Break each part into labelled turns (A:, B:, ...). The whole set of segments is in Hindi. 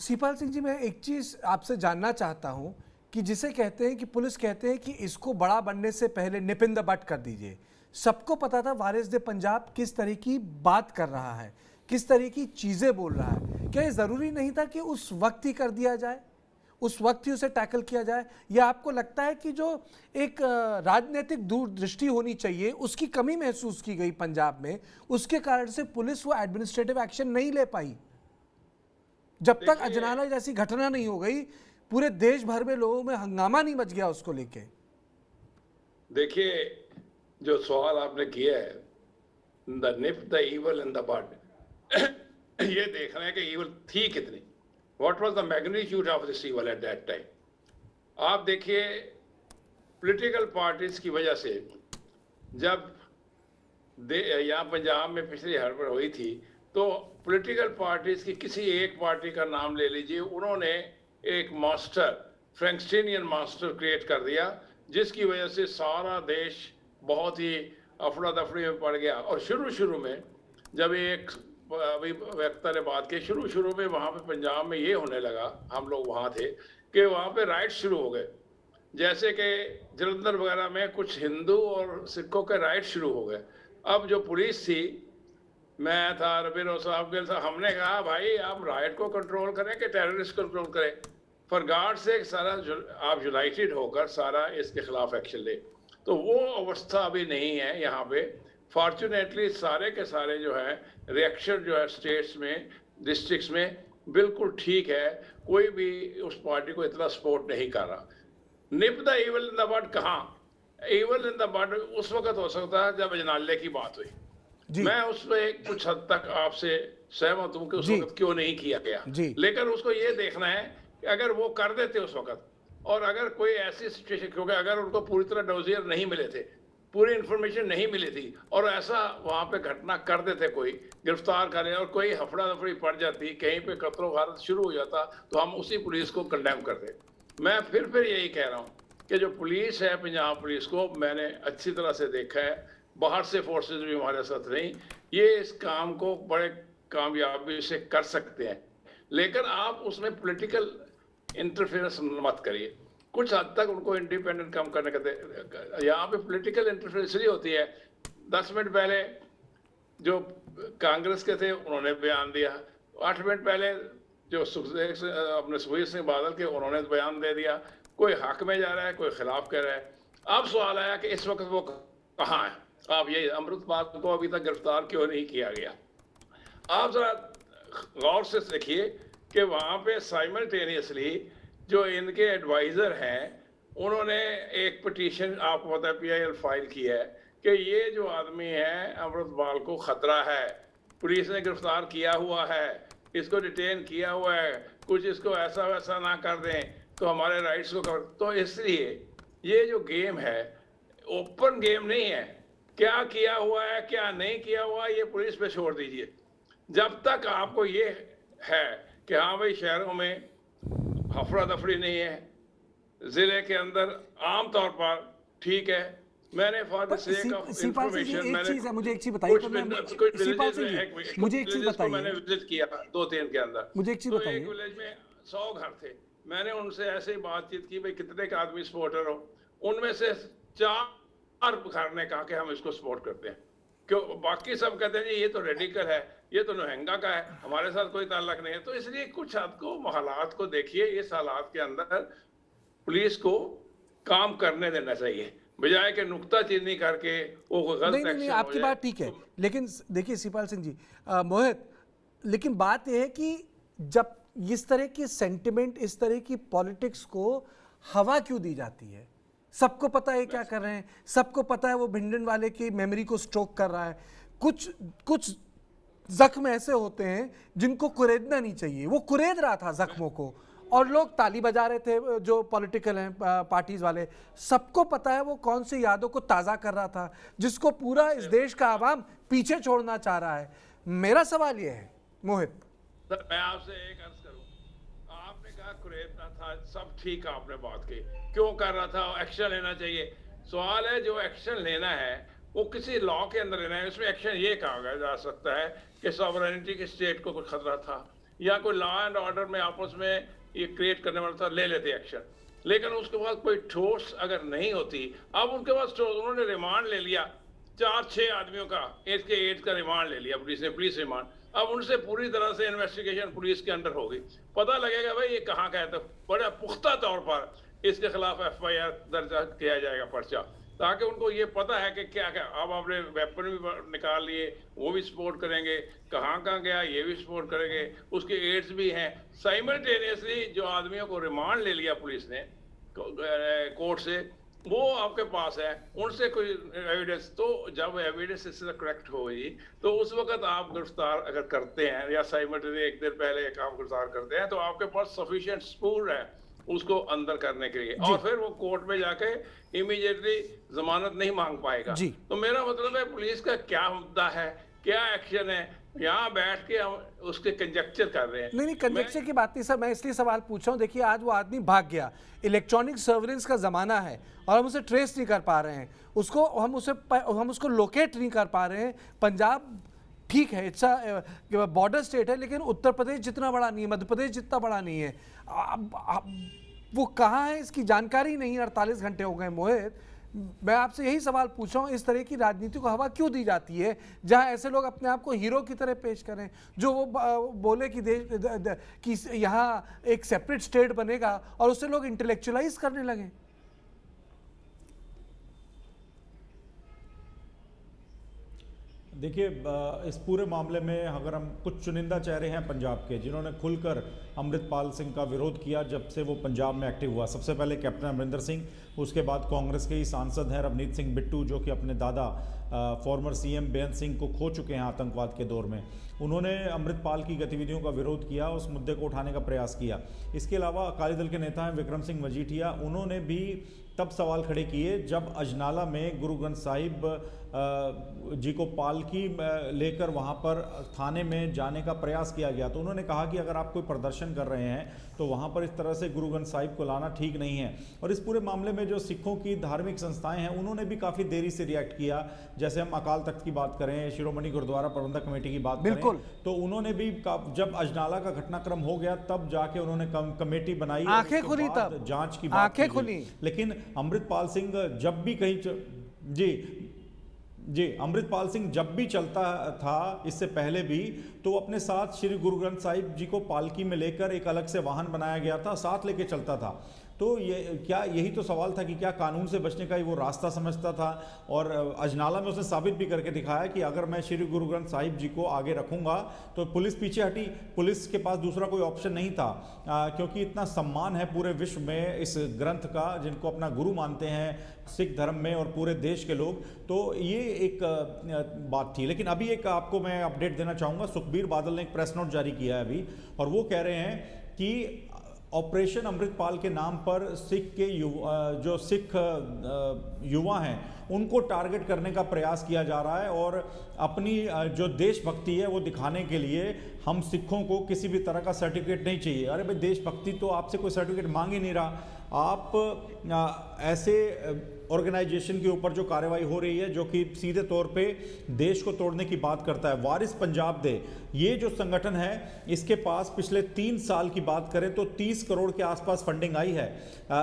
A: शिवपाल सिंह जी, मैं एक चीज़ आपसे जानना चाहता हूं कि जिसे कहते हैं कि पुलिस कहते हैं कि इसको बड़ा बनने से पहले निप इन द बट कर दीजिए। सबको पता था वारिस दे पंजाब किस तरह की बात कर रहा है, किस तरह की चीज़ें बोल रहा है। क्या ये ज़रूरी नहीं था कि उस वक्त ही कर दिया जाए, उस वक्त ही उसे टैकल किया जाए? या आपको लगता है कि जो एक राजनीतिक दूरदृष्टि होनी चाहिए उसकी कमी महसूस की गई पंजाब में, उसके कारण से पुलिस वो एडमिनिस्ट्रेटिव एक्शन नहीं ले पाई? जब तक
B: देखिए
A: अजनाला जैसी घटना नहीं हो गई, पूरे देश भर में लोगों में हंगामा नहीं मच गया उसको लेके।
B: देखिए जो सवाल आपने किया है, the nip the evil in the bud, ये देखना है कि इवल थी कितनी, what was the magnitude of this evil at that time. आप देखिए पॉलिटिकल पार्टीज की वजह से जब यहाँ पंजाब में पिछली हड़बड़ हुई थी, तो पॉलिटिकल पार्टीज की किसी एक पार्टी का नाम ले लीजिए, उन्होंने एक मास्टर, फ्रैंकस्टीनियन मास्टर क्रिएट कर दिया, जिसकी वजह से सारा देश बहुत ही अफड़ा दफड़ी में पड़ गया। और शुरू में जब एक अभी वक्ता ने बात की, शुरू में वहाँ पे पंजाब में ये होने लगा, हम लोग वहाँ थे, कि वहाँ पे राइट शुरू हो गए। जैसे कि जलंधर वगैरह में कुछ हिंदू और सिखों के राइट शुरू हो गए। अब जो पुलिस थी, मैं था, रबीर साहब के साथ, हमने कहा भाई आप राइट को कंट्रोल करें कि टेररिस्ट को कंट्रोल करें, फॉर गॉड से सारा आप यूनाइटेड होकर सारा इसके खिलाफ एक्शन ले। तो वो अवस्था अभी नहीं है यहाँ पे। फॉर्चुनेटली सारे के सारे जो है रिएक्शन जो है स्टेट्स में, डिस्ट्रिक्ट्स में बिल्कुल ठीक है, कोई भी उस पार्टी को इतना सपोर्ट नहीं कर रहा। Nip the evil in the bud कहाँ? इवल इन द बड उस वक्त हो सकता है जब अजनाले की बात हुई।
A: जी
B: मैं उसमें कुछ हद तक आपसे सहमत हूं कि उस
A: जी
B: वक्त क्यों नहीं किया गया,
A: जी
B: लेकिन उसको ये देखना है कि अगर वो कर देते उस वक्त, और अगर कोई ऐसी सिचुएशन, क्योंकि अगर उनको पूरी तरह डोजियर नहीं मिले थे, पूरी इंफॉर्मेशन नहीं मिली थी, और ऐसा वहां पे घटना कर देते, कोई गिरफ्तार करे और कोई हफड़ा दफड़ी पड़ जाती, कहीं पे कत्लो गारत शुरू हो जाता, तो हम उसी पुलिस को कंडेम करते। मैं फिर यही कह रहा हूँ कि जो पुलिस है, पंजाब पुलिस को मैंने अच्छी तरह से देखा है, बाहर से फोर्सेस भी हमारे साथ नहीं, ये इस काम को बड़े कामयाबी से कर सकते हैं, लेकिन आप उसमें पॉलिटिकल इंटरफेरेंस मत करिए। कुछ हद तक उनको इंडिपेंडेंट काम करने का, यहाँ पे पॉलिटिकल इंटरफेरेंस इसलिए होती है, 10 मिनट पहले जो कांग्रेस के थे उन्होंने बयान दिया, 8 मिनट पहले जो अपने सुखबीर सिंह बादल के, उन्होंने बयान दे दिया, कोई हक में जा रहा है, कोई खिलाफ कह रहा है। अब सवाल आया कि इस वक्त वो कहाँ है? आप ये अमृतपाल को अभी तक गिरफ्तार क्यों नहीं किया गया? आप जरा गौर से देखिए कि वहां पे साइमल्टेनियसली जो इनके एडवाइजर हैं, उन्होंने एक पिटीशन, आपको पता है, PIL फाइल की है कि ये जो आदमी है अमृतपाल को खतरा है, पुलिस ने गिरफ्तार किया हुआ है, इसको डिटेन किया हुआ है, कुछ इसको ऐसा वैसा ना कर दें तो हमारे राइट्स को कवर। तो इसलिए ये जो गेम है ओपन गेम नहीं है, क्या किया हुआ है क्या नहीं किया हुआ ये पुलिस पे छोड़ दीजिए। जब तक आपको ये है कि हाँ भाई शहरों में हफड़ा दफड़ी नहीं है, जिले के अंदर आमतौर पर ठीक है। मैंने for the sake of information, मैंने
A: मुझे एक चीज बताइए, मुझे एक चीज बताइए,
B: मैंने विजिट किया 2-3 के अंदर,
A: मुझे एक चीज
B: तो
A: बताइए।
B: एक विलेज में 100 घर थे, मैंने उनसे ऐसे ही बातचीत की, भाई कितने का आदमी सपोर्टर हो, उनमें से 4 घर ने कहा कि हम इसको सपोर्ट करते हैं। क्यों? बाकी सब कहते हैं जी ये तो रेडिकल है, ये तो नहंगा का है, हमारे साथ कोई ताल्लुक नहीं है। तो इसलिए कुछ हद को हालात को देखिए, इस हालात के अंदर पुलिस को काम करने देना चाहिए, बजाय कि नुक्ताचीनी करके वो गलत
A: नहीं,
B: एक्शन हो
A: आपकी
B: जाए।
A: बात ठीक है, लेकिन देखिए शिवपाल सिंह जी, मोहित, लेकिन बात यह है कि जब इस तरह की सेंटिमेंट, इस तरह की पॉलिटिक्स को हवा क्यों दी जाती है? सबको पता है क्या कर रहे हैं, सबको पता है वो भिंडन वाले की मेमोरी को स्ट्रोक कर रहा है। कुछ जख्म ऐसे होते हैं जिनको कुरेदना नहीं चाहिए, वो कुरेद रहा था जख्मों को, और लोग ताली बजा रहे थे, जो पॉलिटिकल हैं पार्टीज वाले। सबको पता है वो कौन सी यादों को ताज़ा कर रहा था, जिसको पूरा इस देश का आवाम पीछे छोड़ना चाह रहा है। मेरा सवाल ये है मोहित,
B: सर मैं आपसे एक अर्ज करूं, आपने कहा कुरेदना था, सब ठीक आपने बात की, क्यों कर रहा था, एक्शन लेना चाहिए। सवाल है जो एक्शन लेना है वो किसी लॉ के अंदर लेना है, उसमें एक्शन ये कहा जा सकता है कि सॉवरेनिटी के स्टेट को कोई खतरा था, या कोई लॉ एंड ऑर्डर में आपस में ये क्रिएट करने वाला था, ले लेते एक्शन। लेकिन उसके बाद कोई ठोस अगर नहीं होती, अब उनके पास ठोस, उन्होंने रिमांड ले लिया 4-6 आदमियों का, एज का रिमांड ले लिया पुलिस ने, पुलिस रिमांड। अब उनसे पूरी तरह से इन्वेस्टिगेशन पुलिस के अंडर होगी, पता लगेगा भाई ये कहाँ का है, तो बड़े पुख्ता तौर पर इसके खिलाफ FIR दर्ज किया जाएगा, पर्चा, ताकि उनको ये पता है कि क्या क्या। अब आपने वेपन भी निकाल लिए, वो भी सपोर्ट करेंगे, कहाँ कहाँ गया ये भी सपोर्ट करेंगे, उसके एड्स भी हैं। साइमल्टेनियसली जो आदमियों को रिमांड ले लिया पुलिस ने कोर्ट से, वो आपके पास है, उनसे कोई एविडेंस, तो जब एविडेंस इससे करेक्ट होगी तो उस वक्त आप गिरफ्तार अगर करते हैं या साइमल्टेनियसली एक दिन पहले एक आप गिरफ्तार करते हैं, तो आपके पास सफिशिएंट सबूत है उसको अंदर करने के लिए, और फिर वो कोर्ट में जाके इमीडिएटली जमानत नहीं मांग पाएगा। तो मेरा मतलब है पुलिस का क्या मुद्दा है, क्या एक्शन है, यहाँ बैठ के हम उसके कंजेक्चर कर रहे हैं।
A: नहीं कंजेक्चर की बात नहीं सर, मैं इसलिए सवाल पूछ रहा हूँ। देखिए आज वो आदमी भाग गया, इलेक्ट्रॉनिक सर्विलेंस का जमाना है और हम उसे ट्रेस नहीं कर पा रहे हैं, उसको हम उसको लोकेट नहीं कर पा रहे हैं। पंजाब ठीक है, इट्स अ बॉर्डर स्टेट है, लेकिन उत्तर प्रदेश जितना बड़ा नहीं है, मध्य प्रदेश जितना बड़ा नहीं है। वो कहाँ है इसकी जानकारी नहीं है। 48 घंटे हो गए। मोहित, मैं आपसे यही सवाल पूछ रहा हूँ, इस तरह की राजनीति को हवा क्यों दी जाती है जहाँ ऐसे लोग अपने आप को हीरो की तरह पेश करें, जो वो बोले कि कि यहाँ एक सेपरेट स्टेट बनेगा और उससे लोग इंटेलेक्चुअलाइज करने लगे।
C: देखिए, इस पूरे मामले में अगर हम कुछ चुनिंदा चेहरे हैं पंजाब के जिन्होंने खुलकर अमृतपाल सिंह का विरोध किया जब से वो पंजाब में एक्टिव हुआ। सबसे पहले कैप्टन अमरिंदर सिंह, उसके बाद कांग्रेस के ही सांसद हैं रवनीत सिंह बिट्टू, जो कि अपने दादा फॉर्मर CM बेअंत सिंह को खो चुके हैं आतंकवाद के दौर में। उन्होंने अमृतपाल की गतिविधियों का विरोध किया, उस मुद्दे को उठाने का प्रयास किया। इसके अलावा अकाली दल के नेता हैं विक्रम सिंह मजीठिया, उन्होंने भी तब सवाल खड़े किए जब अजनाला में गुरु ग्रंथ साहिब जी को पालकी लेकर वहाँ पर थाने में जाने का प्रयास किया गया। तो उन्होंने कहा कि अगर आप कोई प्रदर्शन कर रहे हैं तो वहाँ पर इस तरह से गुरु ग्रंथ साहिब को लाना ठीक नहीं है। और इस पूरे मामले में जो सिखों की धार्मिक संस्थाएं हैं उन्होंने भी काफ़ी देरी से रिएक्ट किया। जैसे हम अकाल तख्त की बात करें, शिरोमणि गुरुद्वारा प्रबंधक कमेटी की बात करें, तो उन्होंने भी जब अजनाला का घटनाक्रम हो गया तब जाके उन्होंने कमेटी बनाई,
A: आंखें खुली, तब
C: जांच की बात
A: आंखें खुली।
C: लेकिन अमृतपाल सिंह जब भी कहीं जी अमृतपाल सिंह जब भी चलता था इससे पहले भी, तो अपने साथ श्री गुरु ग्रंथ साहिब जी को पालकी में लेकर एक अलग से वाहन बनाया गया था, साथ लेके चलता था। तो यही तो सवाल था कि क्या कानून से बचने का ही वो रास्ता समझता था। और अजनाला में उसने साबित भी करके दिखाया कि अगर मैं श्री गुरु ग्रंथ साहिब जी को आगे रखूंगा तो पुलिस पीछे हटी, पुलिस के पास दूसरा कोई ऑप्शन नहीं था, क्योंकि इतना सम्मान है पूरे विश्व में इस ग्रंथ का, जिनको अपना गुरु मानते हैं सिख धर्म में और पूरे देश के लोग। तो ये एक बात थी। लेकिन अभी एक आपको मैं अपडेट देना चाहूँगा, सुखबीर बादल ने एक प्रेस नोट जारी किया है अभी, और वो कह रहे हैं कि ऑपरेशन अमृतपाल के नाम पर सिख के जो सिख युवा हैं उनको टारगेट करने का प्रयास किया जा रहा है। और अपनी जो देशभक्ति है वो दिखाने के लिए हम सिखों को किसी भी तरह का सर्टिफिकेट नहीं चाहिए। अरे भाई, देशभक्ति तो आपसे कोई सर्टिफिकेट मांग ही नहीं रहा। आप ऐसे ऑर्गेनाइजेशन के ऊपर जो कार्रवाई हो रही है जो कि सीधे तौर पे देश को तोड़ने की बात करता है, वारिस पंजाब दे, ये जो संगठन है इसके पास पिछले 3 साल की बात करें तो 30 करोड़ के आसपास फंडिंग आई है।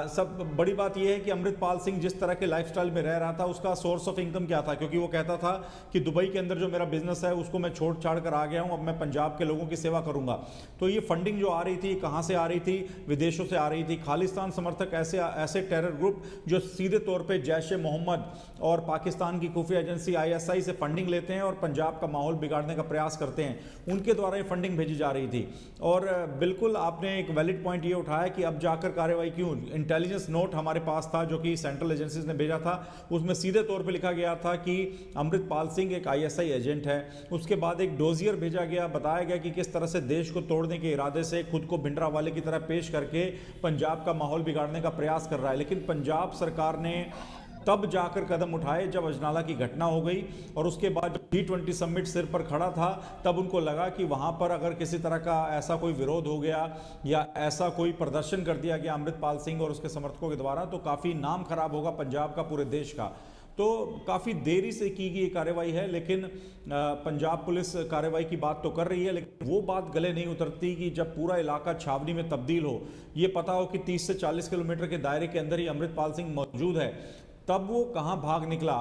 C: सब बड़ी बात यह है कि अमृतपाल सिंह जिस तरह के लाइफस्टाइल में रह रहा था उसका सोर्स ऑफ इनकम क्या था, क्योंकि वो कहता था कि दुबई के अंदर जो मेरा बिजनेस है उसको मैं छोड़ छाड़ कर आ गया हूं, अब मैं पंजाब के लोगों की सेवा करूंगा। तो ये फंडिंग जो आ रही थी कहां से आ रही थी? विदेशों से आ रही थी। खालिस्तान समर्थक ऐसे टेरर ग्रुप जो सीधे तौर पे जैश ए मोहम्मद और पाकिस्तान की खुफिया एजेंसी ISI से फंडिंग लेते हैं और पंजाब का माहौल बिगाड़ने का प्रयास करते हैं, उनके द्वारा ये फंडिंग भेजी जा रही थी। और बिल्कुल आपने एक वैलिड पॉइंट ये उठाया कि अब जाकर कार्रवाई क्यों। इंटेलिजेंस नोट हमारे पास था जो कि सेंट्रल एजेंसीज ने भेजा था, उसमें सीधे तौर पे लिखा गया था कि अमृतपाल सिंह एक ISI एजेंट है। उसके बाद एक डोजियर भेजा गया, बताया गया कि किस तरह से देश को तोड़ने के इरादे से खुद को भिंडरावाले की तरह पेश करके पंजाब का माहौल बिगाड़ने का प्रयास कर रहा है। लेकिन पंजाब सरकार ने तब जाकर कदम उठाए जब अजनाला की घटना हो गई, और उसके बाद G20 समिट सिर पर खड़ा था तब उनको लगा कि वहां पर अगर किसी तरह का ऐसा कोई विरोध हो गया या ऐसा कोई प्रदर्शन कर दिया गया अमृतपाल सिंह और उसके समर्थकों के द्वारा तो काफ़ी नाम खराब होगा पंजाब का, पूरे देश का। तो काफ़ी देरी से की गई ये कार्रवाई है, लेकिन पंजाब पुलिस कार्रवाई की बात तो कर रही है, लेकिन वो बात गले नहीं उतरती कि जब पूरा इलाका छावनी में तब्दील हो, ये पता हो कि 30 से 40 किलोमीटर के दायरे के अंदर ही अमृतपाल सिंह मौजूद है, तब वो कहाँ भाग निकला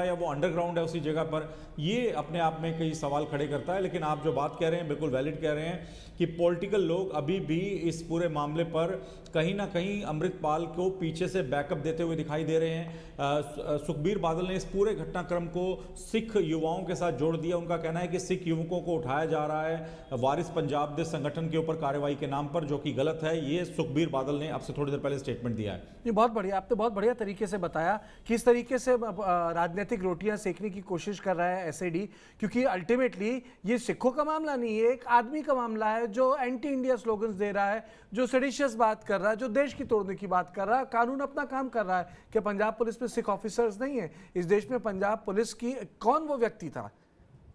C: या वो अंडरग्राउंड है उसी जगह पर, ये अपने आप में कई सवाल खड़े करता है। लेकिन आप जो बात कह रहे हैं बिल्कुल वैलिड कह रहे हैं कि पॉलिटिकल लोग अभी भी इस पूरे मामले पर कहीं ना कहीं अमृतपाल को पीछे से बैकअप देते हुए दिखाई दे रहे हैं। सुखबीर बादल ने इस पूरे घटनाक्रम को सिख युवाओं के साथ जोड़ दिया। उनका कहना है कि सिख युवकों को उठाया जा रहा है वारिस पंजाब दे संगठन के ऊपर कार्रवाई के नाम पर, जो कि गलत है। ये सुखबीर बादल ने आपसे थोड़ी देर पहले स्टेटमेंट दिया है।
A: ये बहुत बढ़िया, आपने बहुत बढ़िया तरीके से बताया किस तरीके से राजनीतिक रोटियां सेकने की कोशिश कर रहा है एसएडी, क्योंकि अल्टीमेटली ये सिखों का मामला नहीं है, एक आदमी का मामला है जो एंटी इंडिया स्लोगन्स दे रहा है, जो सेडिशियस बात कर रहा है, जो देश की तोड़ने की बात कर रहा है। कानून अपना काम कर रहा है कि पंजाब पुलिस में सिख ऑफिसर्स नहीं है। इस देश में पंजाब पुलिस की कौन वो व्यक्ति था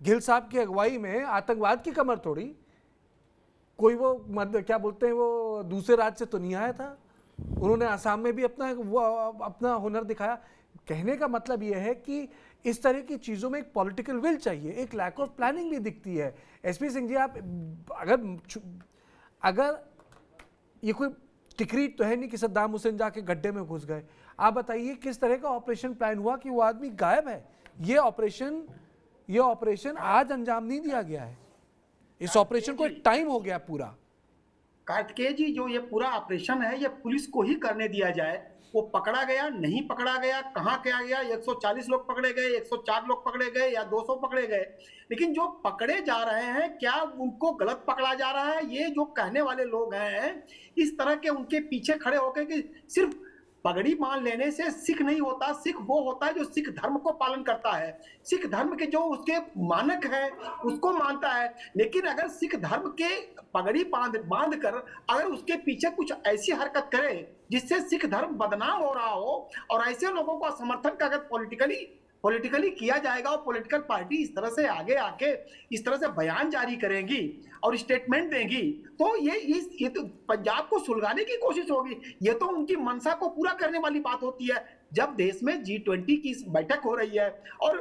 A: गिल साहब की अगुवाई में आतंकवाद की कमर तोड़ी? कोई वो क्या बोलते हैं, वो दूसरे राज्य से तो नहीं आया था। उन्होंने आसाम में भी अपना हुनर दिखाया। कहने का मतलब यह है कि इस तरह की चीज़ों में एक पॉलिटिकल विल चाहिए, एक लैक ऑफ प्लानिंग भी दिखती है। एसपी सिंह जी, आप अगर ये कोई टिकरी तो है नहीं कि सद्दाम हुसैन जाके गड्ढे में घुस गए, आप बताइए किस तरह का ऑपरेशन प्लान हुआ कि वो आदमी गायब है? ये ऑपरेशन आज अंजाम नहीं दिया गया है। इस ऑपरेशन को एक टाइम हो गया पूरा।
D: कार्तिकेय जी, जो ये पूरा ऑपरेशन है ये पुलिस को ही करने दिया जाए। वो पकड़ा गया, नहीं पकड़ा गया, कहाँ किया गया, 140 लोग पकड़े गए, 104 लोग पकड़े गए या 200 पकड़े गए, लेकिन जो पकड़े जा रहे हैं क्या उनको गलत पकड़ा जा रहा है? ये जो कहने वाले लोग हैं इस तरह के उनके पीछे खड़े होकर कि सिर्फ पगड़ी मान लेने से सिख नहीं होता। सिख वो होता है जो सिख धर्म को पालन करता है, सिख धर्म के जो उसके मानक है उसको मानता है। लेकिन अगर सिख धर्म के पगड़ी बांध कर अगर उसके पीछे कुछ ऐसी हरकत करे जिससे सिख धर्म बदनाम हो रहा हो, और ऐसे लोगों का समर्थन अगर पॉलिटिकली किया जाएगा और पॉलिटिकल पार्टी इस तरह से आगे आके इस तरह से बयान जारी करेंगी और स्टेटमेंट देंगी, तो ये तो पंजाब को सुलगाने की कोशिश होगी। ये तो उनकी मनसा को पूरा करने वाली बात होती है। जब देश में G20 की बैठक हो रही है और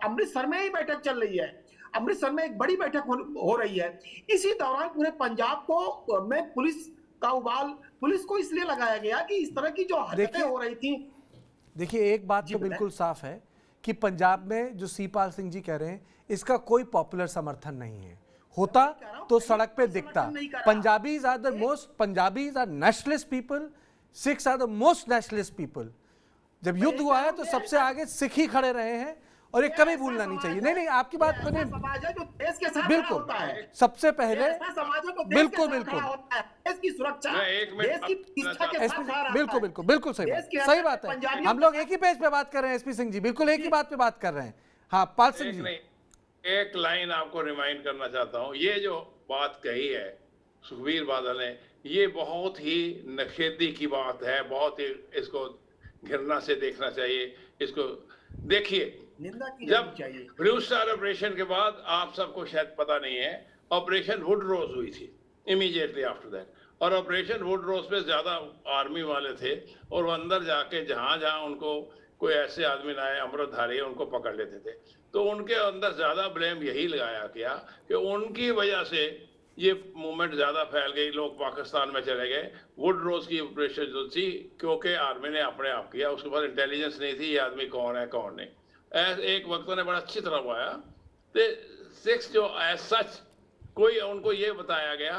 D: अमृतसर में ही बैठक चल रही है, अमृतसर में एक बड़ी बैठक हो रही है, इसी दौरान पूरे पंजाब को में पुलिस का उबाल पुलिस को इसलिए लगाया गया कि इस तरह की जो हरकतें हो रही थी।
A: देखिए, एक बात तो बिल्कुल साफ है कि पंजाब में जो सीपाल सिंह जी कह रहे हैं इसका कोई पॉपुलर समर्थन नहीं है। होता तो सड़क पे दिखता। Punjabis are nationalist people, Sikhs are the most nationalist people. जब युद्ध हुआ है तो सबसे आगे सिख ही खड़े रहे हैं और ये कभी भूलना नहीं चाहिए। नहीं, आपकी बात को नहीं, बिल्कुल सबसे पहले बिल्कुल
D: देश की सुरक्षा, देश की प्रतिष्ठा के साथ आ रहा है।
A: बिल्कुल सही बात है। हम लोग एक ही पेज पे बात कर रहे हैं एसपी सिंह जी, बिल्कुल एक ही बात पे बात कर रहे हैं। हाँ, पाल सिंह जी,
B: एक लाइन आपको रिमाइंड करना चाहता हूँ। ये जो बात कही है सुखबीर बादल ने, ये बहुत ही नखेदी की बात है, बहुत ही इसको घृणा से देखना चाहिए। इसको देखिए, जब ब्लू स्टार ऑपरेशन के बाद आप सबको शायद पता नहीं है, ऑपरेशन वुड रोज हुई थी इमीडिएटली आफ्टर दैट, और ऑपरेशन वुड रोज पे ज्यादा आर्मी वाले थे और वो अंदर जाके जहां उनको कोई ऐसे आदमी ना आए अमृतधारी उनको पकड़ लेते थे। तो उनके अंदर ज्यादा ब्लेम यही लगाया गया कि उनकी वजह से ये मूवमेंट ज्यादा फैल गई, लोग पाकिस्तान में चले गए। वुड रोज की ऑपरेशन जो थी क्योंकि आर्मी ने अपने आप किया, उसके बाद इंटेलिजेंस नहीं थी ये आदमी कौन है कौन नहीं। एक वक्त ने बड़ा अच्छी तरह पाया तो सिक्स जो एज सच कोई उनको ये बताया गया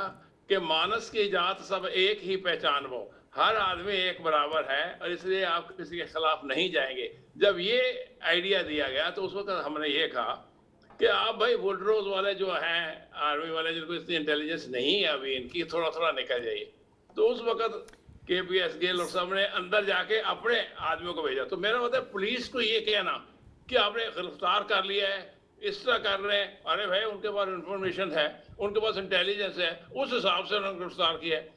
B: कि मानस की जात सब एक ही पहचान वो, हर आदमी एक बराबर है और इसलिए आप किसी के खिलाफ नहीं जाएंगे। जब ये आइडिया दिया गया तो उस वक्त हमने ये कहा कि आप भाई वुडरोज वाले जो हैं आर्मी वाले जिनको इतनी इंटेलिजेंस नहीं है अभी इनकी, थोड़ा थोड़ा निकल जाइए। तो उस वक्त KPS गिल और सब ने अंदर जाके अपने आदमियों को भेजा। तो मेरा मतलब पुलिस को ये कहना कि आपने गिरफ्तार कर लिया है, इस तरह कर रहे हैं, अरे भाई उनके पास इंफॉर्मेशन है, उनके पास इंटेलिजेंस है, उस हिसाब से उन्होंने गिरफ्तार किया है।